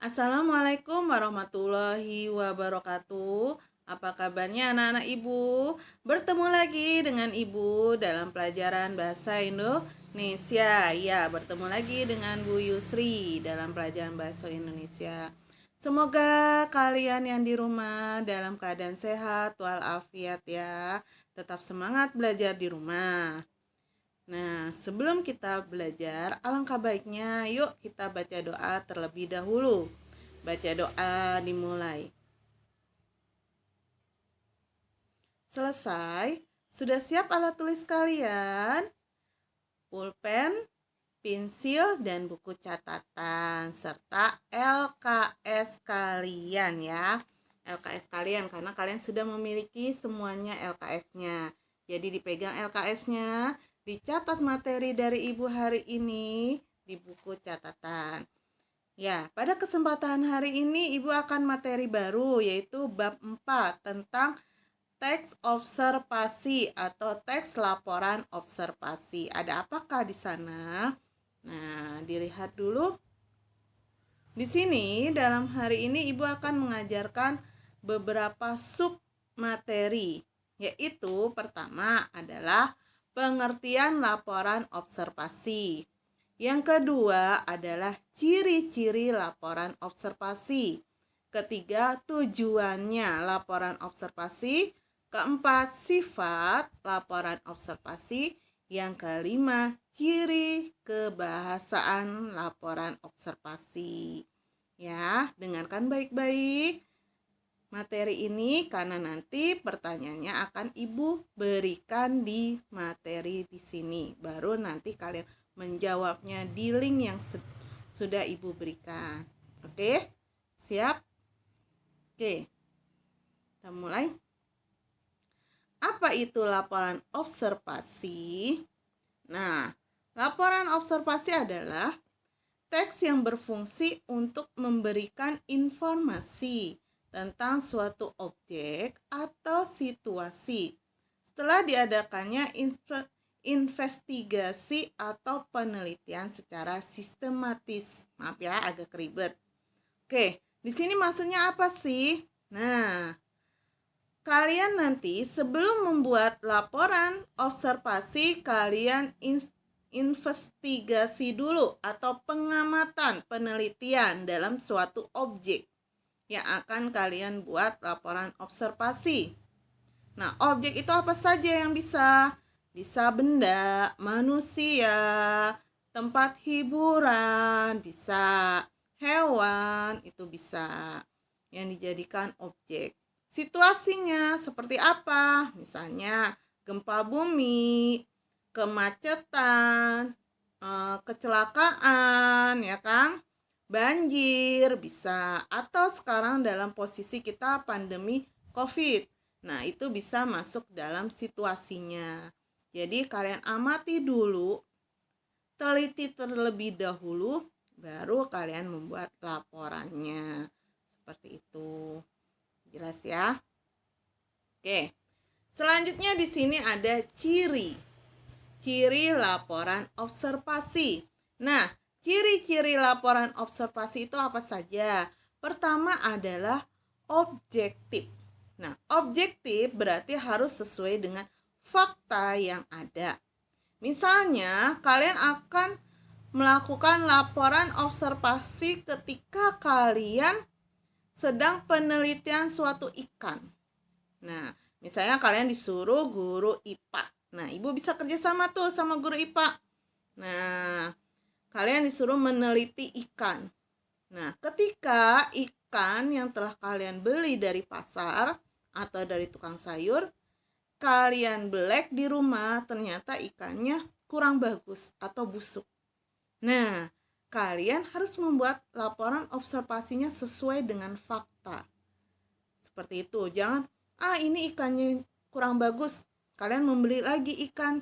Assalamualaikum warahmatullahi wabarakatuh. Apa kabarnya anak-anak ibu? Bertemu lagi dengan ibu dalam pelajaran bahasa Indonesia. Ya, bertemu lagi dengan Bu Yusri dalam pelajaran bahasa Indonesia. Semoga kalian yang di rumah dalam keadaan sehat walafiat ya. Tetap semangat belajar di rumah. Nah, sebelum kita belajar, alangkah baiknya yuk kita baca doa terlebih dahulu. Baca doa dimulai. Selesai? Sudah siap alat tulis kalian? Pulpen, pensil, dan buku catatan serta LKS kalian ya. LKS kalian karena kalian sudah memiliki semuanya LKS-nya. Jadi dipegang LKS-nya, dicatat materi dari ibu hari ini di buku catatan. Ya, pada kesempatan hari ini Ibu akan materi baru yaitu bab 4 tentang teks observasi atau teks laporan observasi. Ada apakah di sana? Nah, dilihat dulu. Di sini dalam hari ini Ibu akan mengajarkan beberapa sub materi, yaitu pertama adalah pengertian laporan observasi. Yang kedua adalah ciri-ciri laporan observasi. Ketiga, tujuannya laporan observasi. Keempat, sifat laporan observasi. Yang kelima, ciri kebahasaan laporan observasi. Ya, dengarkan baik-baik materi ini karena nanti pertanyaannya akan Ibu berikan di materi di sini. Baru nanti kalian menjawabnya di link yang sudah Ibu berikan. Oke? Siap? Oke. Kita mulai. Apa itu laporan observasi? Nah, laporan observasi adalah teks yang berfungsi untuk memberikan informasi tentang suatu objek atau situasi setelah diadakannya investigasi atau penelitian secara sistematis. Maaf ya, agak ribet. Oke, di sini maksudnya apa sih? Nah, kalian nanti sebelum membuat laporan observasi, kalian investigasi dulu atau pengamatan penelitian dalam suatu objek yang akan kalian buat laporan observasi. Nah, objek itu apa saja yang bisa? Bisa benda, manusia, tempat hiburan, bisa hewan, itu bisa yang dijadikan objek. Situasinya seperti apa? Misalnya gempa bumi, kemacetan, kecelakaan, ya kan? Banjir bisa, atau sekarang dalam posisi kita pandemi COVID. Nah, itu bisa masuk dalam situasinya. Jadi kalian amati dulu, teliti terlebih dahulu, baru kalian membuat laporannya. Seperti itu. Jelas ya? Oke. Selanjutnya di sini ada ciri. Ciri laporan observasi. Nah, ciri-ciri laporan observasi itu apa saja? Pertama adalah objektif. Nah, objektif berarti harus sesuai dengan fakta yang ada. Misalnya, kalian akan melakukan laporan observasi ketika kalian sedang penelitian suatu ikan. Nah, misalnya kalian disuruh guru IPA. Nah, ibu bisa kerjasama tuh sama guru IPA. Nah, kalian disuruh meneliti ikan. Nah, ketika ikan yang telah kalian beli dari pasar atau dari tukang sayur, kalian belek di rumah, ternyata ikannya kurang bagus atau busuk. Nah, kalian harus membuat laporan observasinya sesuai dengan fakta. Seperti itu. Jangan, ini ikannya kurang bagus. Kalian membeli lagi ikan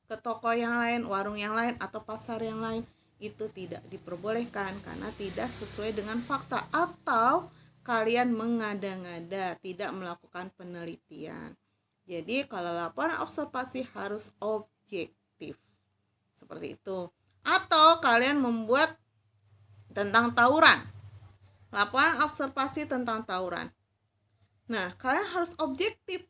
ke toko yang lain, warung yang lain, atau pasar yang lain. Itu tidak diperbolehkan karena tidak sesuai dengan fakta. Atau kalian mengada-ngada, tidak melakukan penelitian. Jadi kalau laporan observasi harus objektif. Seperti itu. Atau kalian membuat tentang tawuran. laporan observasi tentang tawuran. Nah, kalian harus objektif.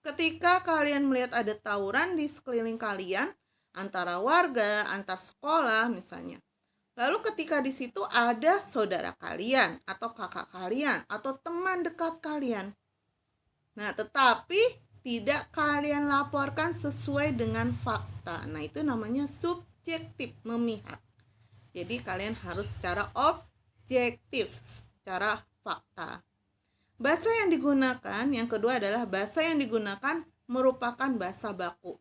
Ketika kalian melihat ada tawuran di sekeliling kalian, antara warga, antar sekolah misalnya. Lalu ketika di situ ada saudara kalian, atau kakak kalian, atau teman dekat kalian. Nah, tetapi tidak kalian laporkan sesuai dengan fakta. Nah, itu namanya subjektif, memihak. Jadi kalian harus secara objektif, secara fakta. Bahasa yang digunakan, yang kedua adalah bahasa yang digunakan merupakan bahasa baku.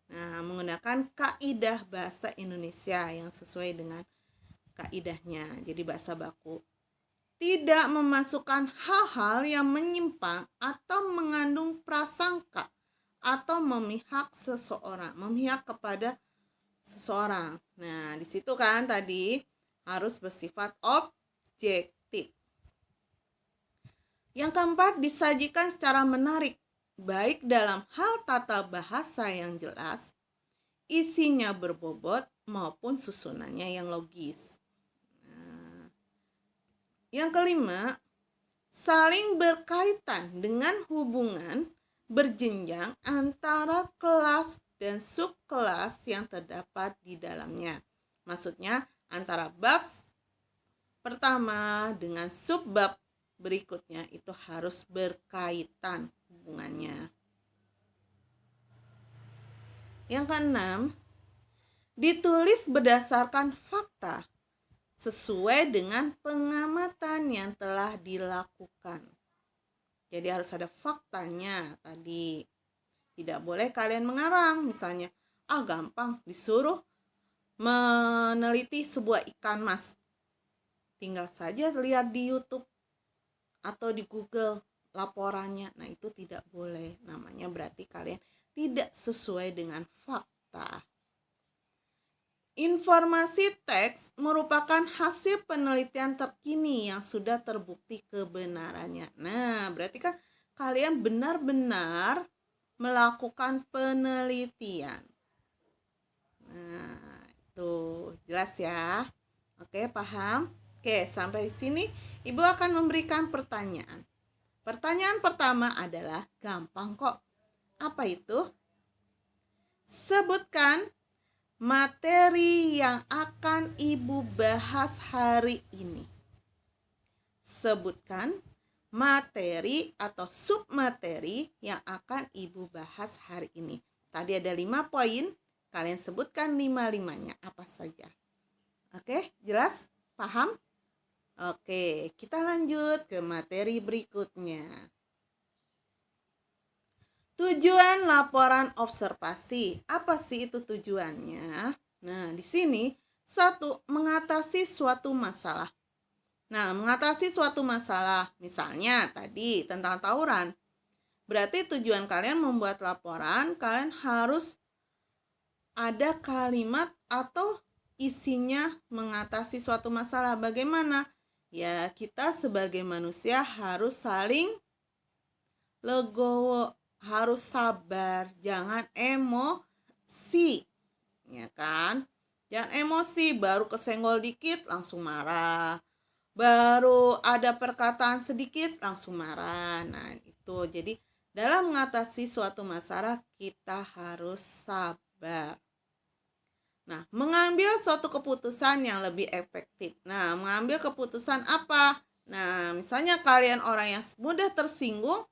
Nah, menggunakan kaidah bahasa Indonesia yang sesuai dengan kaidahnya. Jadi bahasa baku. Tidak memasukkan hal-hal yang menyimpang atau mengandung prasangka atau memihak seseorang, memihak kepada seseorang. Nah, di situ kan tadi harus bersifat objektif. Yang keempat, disajikan secara menarik, baik dalam hal tata bahasa yang jelas, isinya berbobot maupun susunannya yang logis. Nah, yang kelima, saling berkaitan dengan hubungan berjenjang antara kelas dan subkelas yang terdapat di dalamnya. Maksudnya antara bab pertama dengan subbab berikutnya itu harus berkaitan hubungannya. Yang keenam, ditulis berdasarkan fakta sesuai dengan pengamatan yang telah dilakukan. Jadi harus ada faktanya tadi. Tidak boleh kalian mengarang, misalnya, gampang disuruh meneliti sebuah ikan mas. Tinggal saja lihat di YouTube atau di Google laporannya. Nah, itu tidak boleh. Namanya berarti kalian tidak sesuai dengan fakta. Informasi teks merupakan hasil penelitian terkini yang sudah terbukti kebenarannya. Nah, berarti kan kalian benar-benar melakukan penelitian. Nah, itu jelas ya. Oke, paham? Oke, sampai sini Ibu akan memberikan pertanyaan. Pertanyaan pertama adalah gampang kok. Apa itu? Sebutkan materi yang akan Ibu bahas hari ini. Sebutkan materi atau submateri yang akan Ibu bahas hari ini. Tadi ada 5 poin, kalian sebutkan 5-5-nya apa saja. Oke, jelas? Paham? Oke, kita lanjut ke materi berikutnya. Tujuan laporan observasi. Apa sih itu tujuannya? Nah, di sini 1. Mengatasi suatu masalah. Nah, mengatasi suatu masalah, misalnya tadi tentang tawuran. Berarti tujuan kalian membuat laporan, kalian harus ada kalimat atau isinya mengatasi suatu masalah. Bagaimana? Ya, kita sebagai manusia harus saling legowo, harus sabar, jangan emosi. Ya kan? Jangan emosi, baru kesenggol dikit langsung marah. Baru ada perkataan sedikit langsung marah. Nah, itu. Jadi dalam mengatasi suatu masalah kita harus sabar. Nah, mengambil suatu keputusan yang lebih efektif. Nah, mengambil keputusan apa? Nah, misalnya kalian orang yang mudah tersinggung,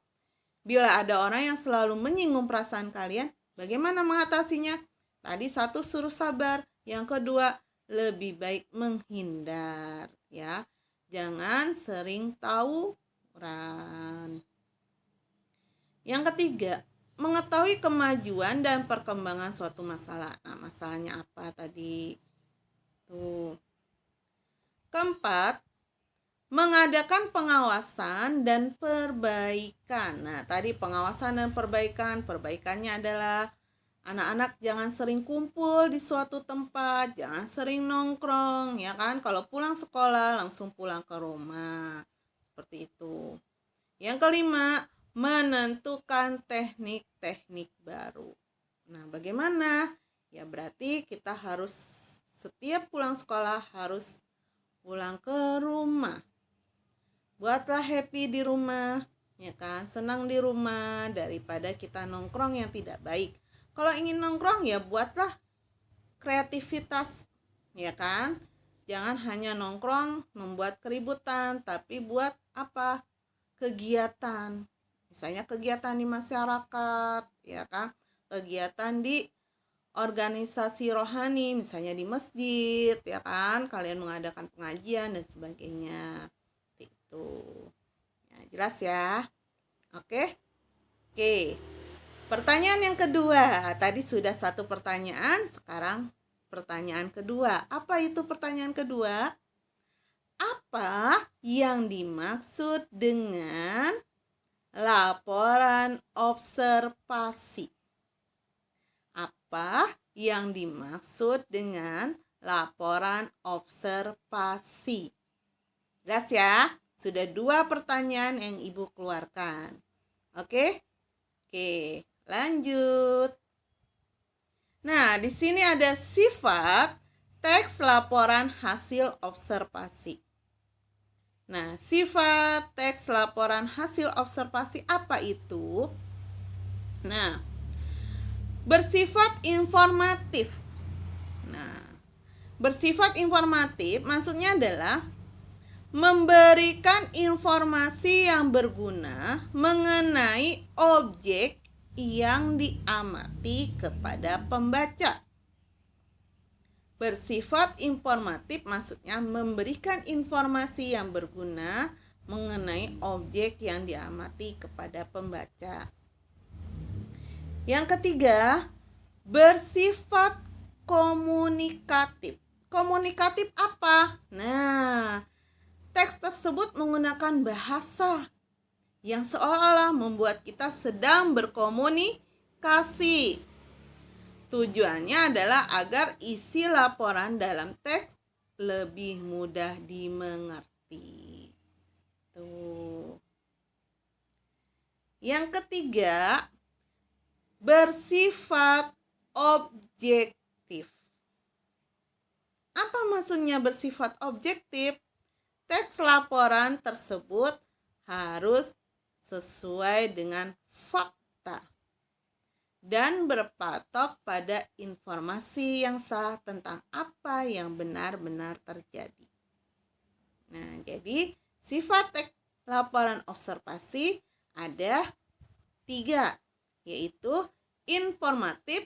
bila ada orang yang selalu menyinggung perasaan kalian, bagaimana mengatasinya? Tadi 1, suruh sabar. Yang kedua, lebih baik menghindar, ya. Jangan sering tawuran. Yang ketiga, mengetahui kemajuan dan perkembangan suatu masalah. Nah, masalahnya apa tadi? Tuh. Keempat, mengadakan pengawasan dan perbaikan. Nah, tadi pengawasan dan perbaikan. Perbaikannya adalah anak-anak jangan sering kumpul di suatu tempat, jangan sering nongkrong, ya kan? Kalau pulang sekolah langsung pulang ke rumah. Seperti itu. Yang kelima, menentukan teknik-teknik baru. Nah, bagaimana? Ya berarti kita harus setiap pulang sekolah harus pulang ke rumah. buatlah happy di rumah, ya kan? Senang di rumah daripada kita nongkrong yang tidak baik. Kalau ingin nongkrong ya buatlah kreativitas, ya kan? Jangan hanya nongkrong membuat keributan, tapi buat apa? Kegiatan. Misalnya kegiatan di masyarakat, ya kan? Kegiatan di organisasi rohani, misalnya di masjid, ya kan? Kalian mengadakan pengajian dan sebagainya. Itu. Ya, jelas ya? Oke? Oke. Pertanyaan yang kedua. Tadi sudah satu pertanyaan, sekarang pertanyaan kedua. Apa itu pertanyaan kedua? Apa yang dimaksud dengan laporan observasi? Apa yang dimaksud dengan laporan observasi? Jelas ya? Sudah 2 pertanyaan yang Ibu keluarkan. Oke? Oke, lanjut. Nah, di sini ada sifat teks laporan hasil observasi. Nah, sifat teks laporan hasil observasi apa itu? Nah, bersifat informatif. Nah, bersifat informatif maksudnya adalah memberikan informasi yang berguna mengenai objek yang diamati kepada pembaca. Bersifat informatif maksudnya memberikan informasi yang berguna mengenai objek yang diamati kepada pembaca. Yang ketiga, bersifat komunikatif. Komunikatif apa? Nah, teks tersebut menggunakan bahasa yang seolah-olah membuat kita sedang berkomunikasi. Tujuannya adalah agar isi laporan dalam teks lebih mudah dimengerti. Tuh. Yang ketiga, bersifat objektif. Apa maksudnya bersifat objektif? Teks laporan tersebut harus sesuai dengan fakta dan berpatok pada informasi yang sah tentang apa yang benar-benar terjadi. Nah, jadi sifat teks laporan observasi ada 3, yaitu informatif,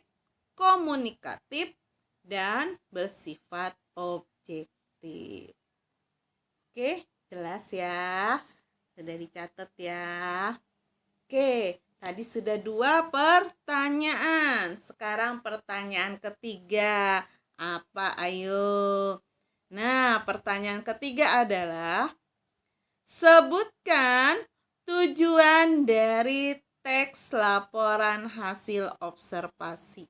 komunikatif, dan bersifat objektif. Oke, jelas ya? Sudah dicatat ya? Oke, tadi sudah 2 pertanyaan. Sekarang pertanyaan ketiga. Apa? Ayo. Nah, pertanyaan ketiga adalah sebutkan tujuan dari teks laporan hasil observasi.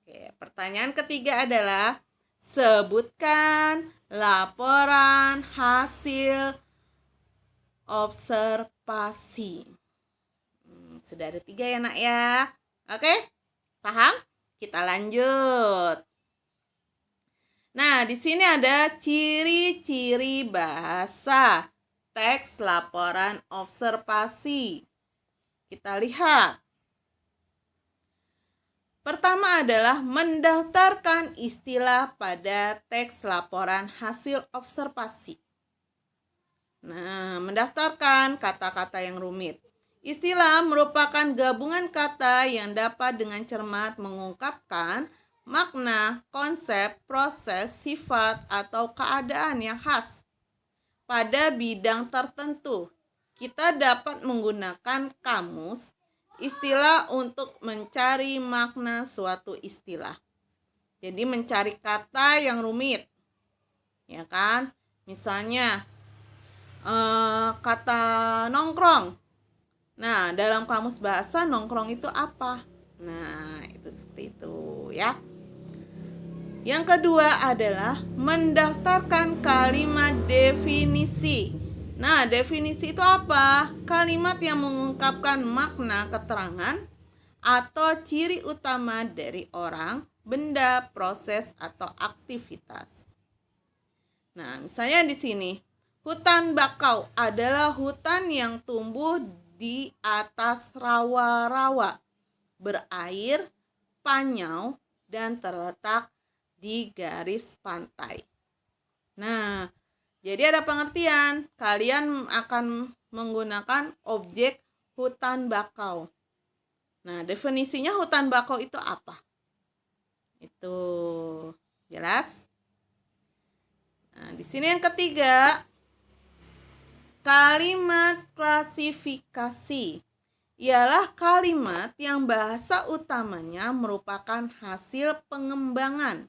Oke, pertanyaan ketiga adalah sebutkan laporan hasil observasi. Sudah ada 3 ya nak ya. Oke, paham? Kita lanjut. Nah, di sini ada ciri-ciri bahasa teks laporan observasi. Kita lihat. Pertama adalah mendaftarkan istilah pada teks laporan hasil observasi. Nah, mendaftarkan kata-kata yang rumit. Istilah merupakan gabungan kata yang dapat dengan cermat mengungkapkan makna, konsep, proses, sifat, atau keadaan yang khas pada bidang tertentu. Kita dapat menggunakan kamus istilah untuk mencari makna suatu istilah. Jadi mencari kata yang rumit, ya kan? Misalnya kata nongkrong. Nah, dalam kamus bahasa nongkrong itu apa? Nah, itu seperti itu ya. Yang kedua adalah mendaftarkan kalimat definisi. Nah, definisi itu apa? Kalimat yang mengungkapkan makna keterangan atau ciri utama dari orang, benda, proses, atau aktivitas. Nah, misalnya di sini, Hutan bakau adalah hutan yang tumbuh di atas rawa-rawa, berair, panyau, dan terletak di garis pantai. Nah, jadi ada pengertian. Kalian akan menggunakan objek hutan bakau. Nah, definisinya hutan bakau itu apa? Itu jelas? Nah, di sini yang ketiga, kalimat klasifikasi ialah kalimat yang bahasa utamanya merupakan hasil pengembangan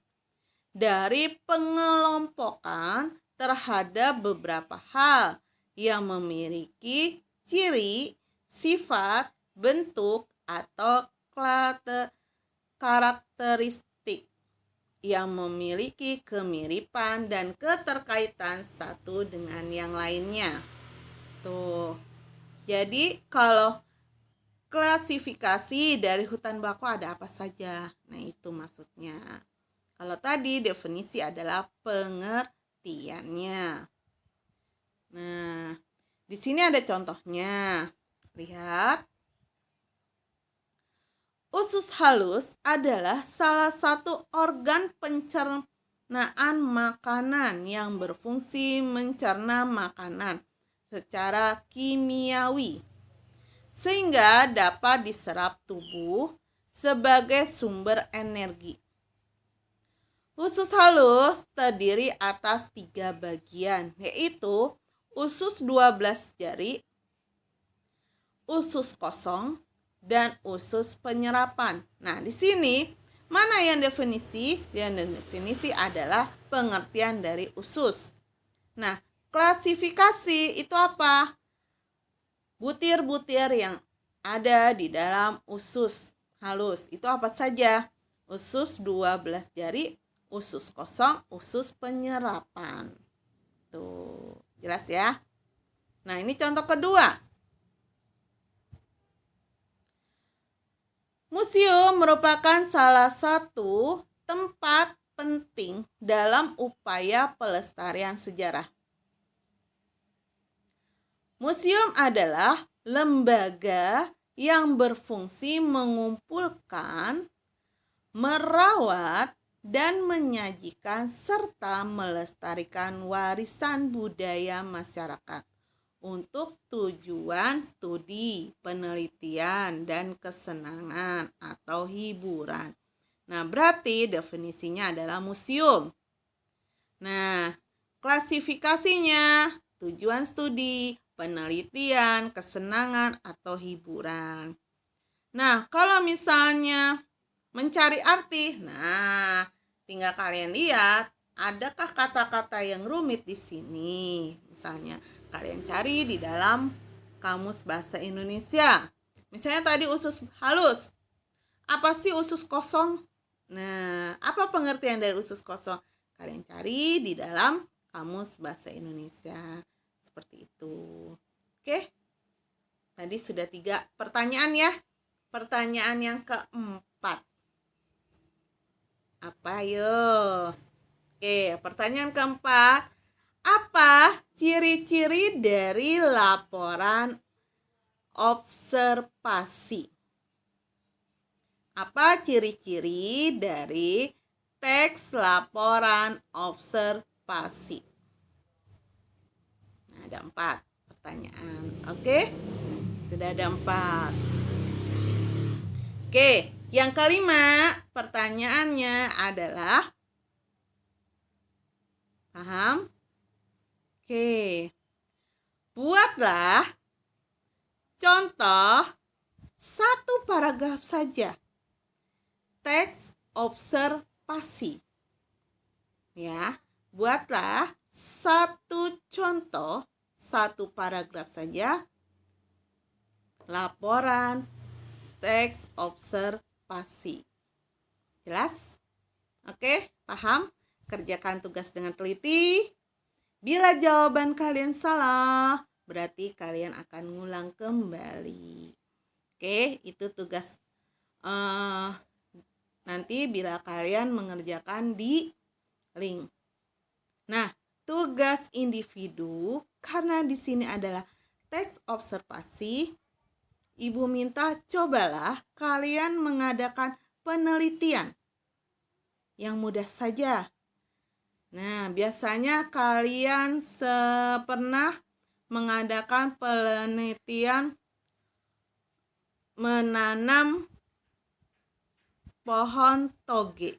dari pengelompokan terhadap beberapa hal yang memiliki ciri, sifat, bentuk, atau karakteristik yang memiliki kemiripan dan keterkaitan satu dengan yang lainnya. Tuh. Jadi kalau klasifikasi dari hutan bakau ada apa saja? Nah, itu maksudnya. Kalau tadi definisi adalah pengertiannya. Nah, di sini ada contohnya. Lihat. Usus halus adalah salah satu organ pencernaan makanan yang berfungsi mencerna makanan secara kimiawi, sehingga dapat diserap tubuh sebagai sumber energi. Usus halus terdiri atas 3 bagian, yaitu usus 12 jari, usus kosong, dan usus penyerapan. Nah, di sini mana yang definisi? Yang definisi adalah pengertian dari usus. Nah, klasifikasi itu apa? Butir-butir yang ada di dalam usus halus. Itu apa saja? Usus 12 jari, usus kosong, usus penyerapan. Tuh, jelas ya? Nah, ini contoh kedua. Museum merupakan salah satu tempat penting dalam upaya pelestarian sejarah. Museum adalah lembaga yang berfungsi mengumpulkan, merawat, dan menyajikan serta melestarikan warisan budaya masyarakat untuk tujuan studi, penelitian, dan kesenangan atau hiburan. Nah, berarti definisinya adalah museum. Nah, klasifikasinya tujuan studi, penelitian, kesenangan, atau hiburan. Nah, kalau misalnya mencari arti, nah tinggal kalian lihat, adakah kata-kata yang rumit di sini? Misalnya, kalian cari di dalam Kamus Bahasa Indonesia. Misalnya tadi usus halus. Apa sih usus kosong? Nah, apa pengertian dari usus kosong? Kalian cari di dalam Kamus Bahasa Indonesia. Seperti itu. Oke. Tadi sudah 3 pertanyaan ya. Pertanyaan yang keempat. Apa yo? Oke, pertanyaan keempat. Apa ciri-ciri dari laporan observasi? Apa ciri-ciri dari teks laporan observasi? Nah, ada 4 pertanyaan. Oke? Sudah ada 4. Oke, yang kelima pertanyaannya adalah, paham? Oke, buatlah contoh 1 paragraf saja teks observasi. Ya, buatlah 1 contoh, 1 paragraf saja laporan teks observasi. Jelas? Oke, paham? Kerjakan tugas dengan teliti. Bila jawaban kalian salah, berarti kalian akan ngulang kembali. Oke, itu tugas nanti bila kalian mengerjakan di link. Nah, tugas individu, karena di sini adalah teks observasi, Ibu minta cobalah kalian mengadakan penelitian yang mudah saja. Nah, biasanya kalian pernah mengadakan penelitian menanam pohon toge.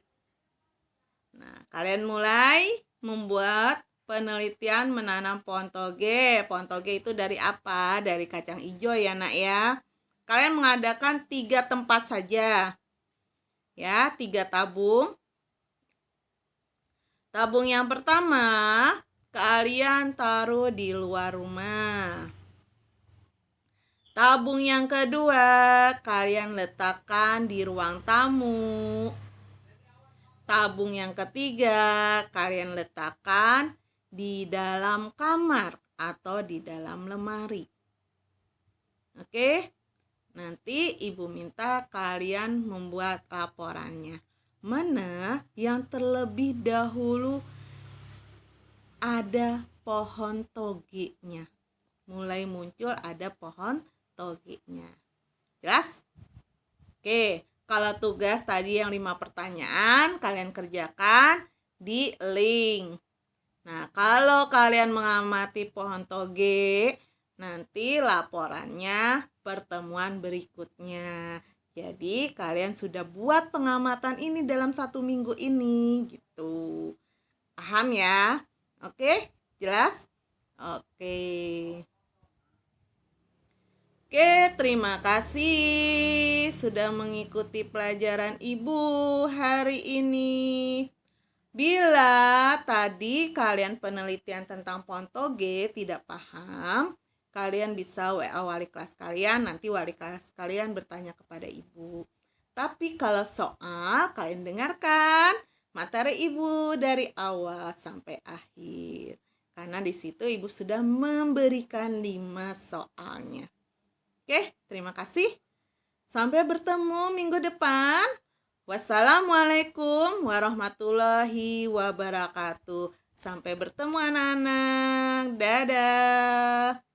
Nah, kalian mulai membuat penelitian menanam pohon toge. Pohon toge itu dari apa? Dari kacang hijau ya, Nak ya. Kalian mengadakan 3 tempat saja. Ya, 3 tabung. Tabung yang pertama, kalian taruh di luar rumah. Tabung yang kedua, kalian letakkan di ruang tamu. Tabung yang ketiga, kalian letakkan di dalam kamar atau di dalam lemari. Oke? Nanti Ibu minta kalian membuat laporannya. Mana yang terlebih dahulu ada pohon togenya. Mulai muncul ada pohon togenya. Jelas? Oke, kalau tugas tadi yang 5 pertanyaan kalian kerjakan di link. Nah, kalau kalian mengamati pohon toge, nanti laporannya pertemuan berikutnya. Jadi kalian sudah buat pengamatan ini dalam 1 minggu ini gitu. Paham ya? Oke, jelas? Oke. Oke, terima kasih sudah mengikuti pelajaran Ibu hari ini. Bila tadi kalian penelitian tentang pohon toge tidak paham, kalian bisa WA wali kelas kalian, nanti wali kelas kalian bertanya kepada Ibu. Tapi kalau soal, kalian dengarkan materi Ibu dari awal sampai akhir. Karena di situ Ibu sudah memberikan 5 soalnya. Oke, terima kasih. Sampai bertemu minggu depan. Wassalamualaikum warahmatullahi wabarakatuh. Sampai bertemu anak-anak. Dadah.